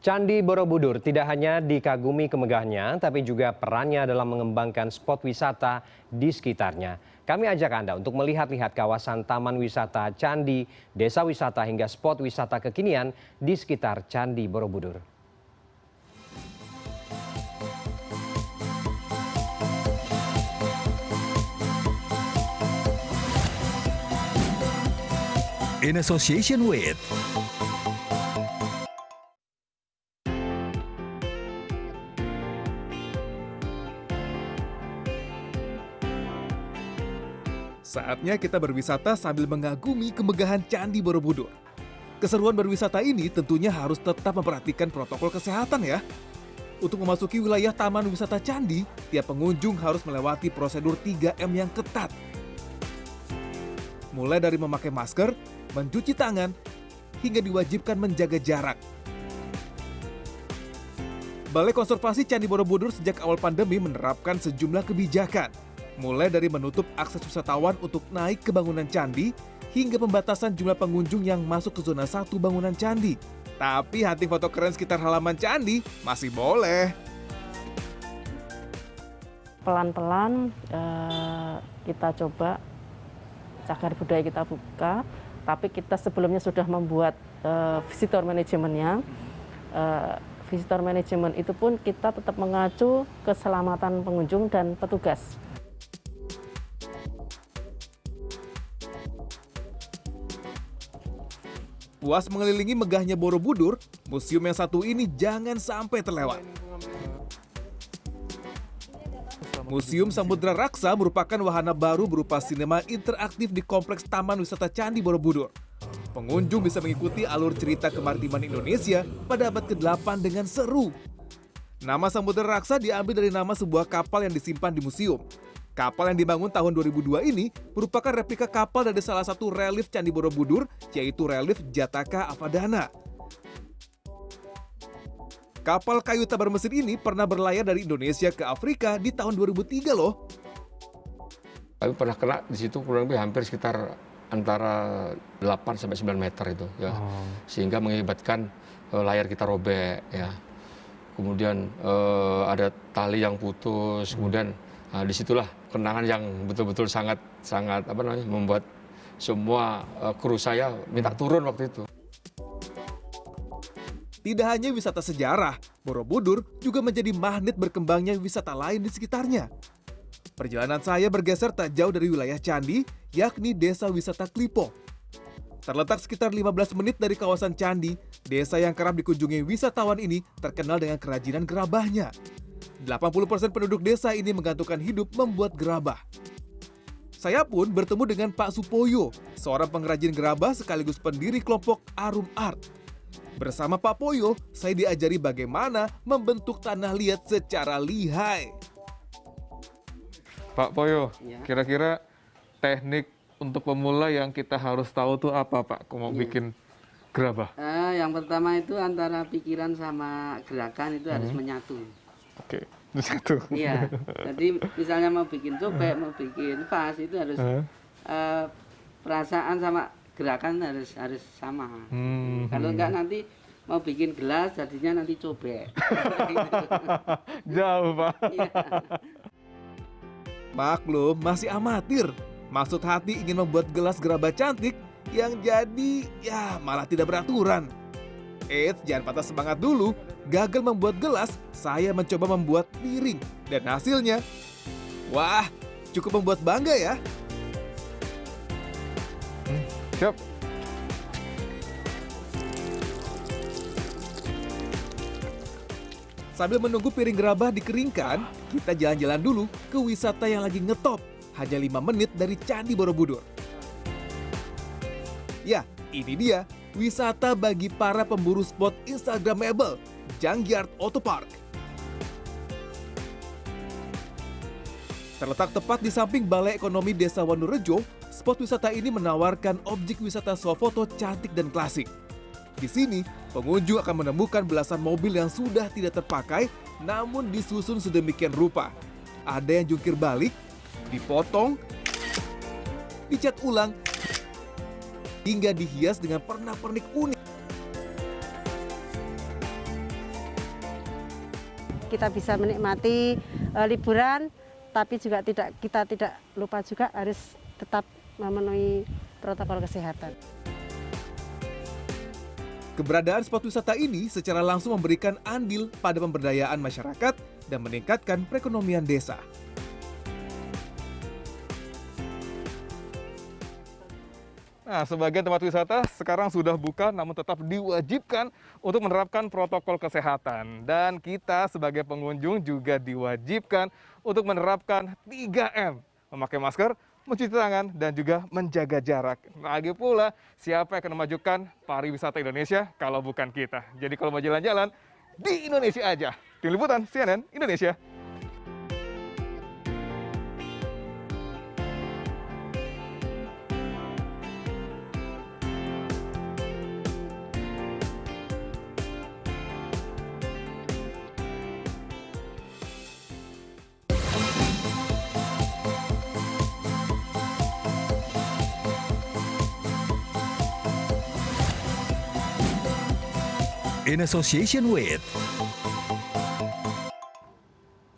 Candi Borobudur tidak hanya dikagumi kemegahannya, tapi juga perannya dalam mengembangkan spot wisata di sekitarnya. Kami ajak Anda untuk melihat-lihat kawasan taman wisata Candi, desa wisata hingga spot wisata kekinian di sekitar Candi Borobudur. In association with Saatnya kita berwisata sambil mengagumi kemegahan Candi Borobudur. Keseruan berwisata ini tentunya harus tetap memperhatikan protokol kesehatan ya. Untuk memasuki wilayah Taman Wisata Candi, tiap pengunjung harus melewati prosedur 3M yang ketat. Mulai dari memakai masker, mencuci tangan, hingga diwajibkan menjaga jarak. Balai Konservasi Candi Borobudur sejak awal pandemi menerapkan sejumlah kebijakan. Mulai dari menutup akses wisatawan untuk naik ke bangunan candi, hingga pembatasan jumlah pengunjung yang masuk ke zona 1 bangunan candi. Tapi hunting foto keren sekitar halaman candi masih boleh. Pelan-pelan kita coba cagar budaya kita buka, tapi kita sebelumnya sudah membuat visitor manajemennya. Visitor manajemen itu pun kita tetap mengacu keselamatan pengunjung dan petugas. Puas mengelilingi megahnya Borobudur, museum yang satu ini jangan sampai terlewat. Museum Samudra Raksa merupakan wahana baru berupa sinema interaktif di Kompleks Taman Wisata Candi Borobudur. Pengunjung bisa mengikuti alur cerita kemaritiman Indonesia pada abad ke-8 dengan seru. Nama Samudra Raksa diambil dari nama sebuah kapal yang disimpan di museum. Kapal yang dibangun tahun 2002 ini merupakan replika kapal dari salah satu relief Candi Borobudur, yaitu relief Jataka Avadana. Kapal kayu tabar mesin ini pernah berlayar dari Indonesia ke Afrika di tahun 2003 loh. Kami pernah kena di situ kurang lebih hampir sekitar antara 8 sampai 9 meter itu ya. Sehingga mengakibatkan layar kita robek ya. Kemudian ada tali yang putus, kemudian disitulah kenangan yang betul-betul sangat membuat semua kru saya minta turun waktu itu. Tidak hanya wisata sejarah, Borobudur juga menjadi magnet berkembangnya wisata lain di sekitarnya. Perjalanan saya bergeser tak jauh dari wilayah Candi, yakni Desa Wisata Klipong. Terletak sekitar 15 menit dari kawasan Candi, desa yang kerap dikunjungi wisatawan ini terkenal dengan kerajinan gerabahnya. 80% penduduk desa ini menggantungkan hidup membuat gerabah. Saya pun bertemu dengan Pak Supoyo, seorang pengrajin gerabah sekaligus pendiri kelompok Arum Art. Bersama Pak Poyo, saya diajari bagaimana membentuk tanah liat secara lihai. Pak Poyo, kira-kira teknik untuk pemula yang kita harus tahu tuh apa Pak? Kalau mau bikin gerabah? Yang pertama itu antara pikiran sama gerakan itu harus menyatu. Oke, itu. Iya, jadi misalnya mau bikin cobek, mau bikin vas itu harus perasaan sama gerakan harus sama. Kalau enggak nanti mau bikin gelas jadinya nanti cobek. Jauh Pak. Iya. Maklum, masih amatir. Maksud hati ingin membuat gelas gerabah cantik yang jadi ya malah tidak beraturan. Jangan patah semangat dulu. Gagal membuat gelas, saya mencoba membuat piring. Dan hasilnya, wah, cukup membuat bangga ya. Siap. Sambil menunggu piring gerabah dikeringkan, kita jalan-jalan dulu ke wisata yang lagi ngetop. Hanya 5 menit dari Candi Borobudur. Ya, ini dia wisata bagi para pemburu spot Instagramable, Junkyard Auto Park. Terletak tepat di samping Balai Ekonomi Desa Wonorejo, spot wisata ini menawarkan objek wisata swafoto cantik dan klasik. Di sini, pengunjung akan menemukan belasan mobil yang sudah tidak terpakai, namun disusun sedemikian rupa. Ada yang jungkir balik, dipotong, dicat ulang, hingga dihias dengan pernak-pernik unik. kita bisa menikmati liburan, tapi juga kita tidak lupa juga harus tetap memenuhi protokol kesehatan. Keberadaan spot wisata ini secara langsung memberikan andil pada pemberdayaan masyarakat dan meningkatkan perekonomian desa. Nah, sebagian tempat wisata sekarang sudah buka namun tetap diwajibkan untuk menerapkan protokol kesehatan. Dan kita sebagai pengunjung juga diwajibkan untuk menerapkan 3M. Memakai masker, mencuci tangan, dan juga menjaga jarak. Lagi pula, siapa yang akan memajukan pariwisata Indonesia kalau bukan kita? Jadi kalau mau jalan-jalan, di Indonesia aja. Tim Liputan CNN Indonesia. In association with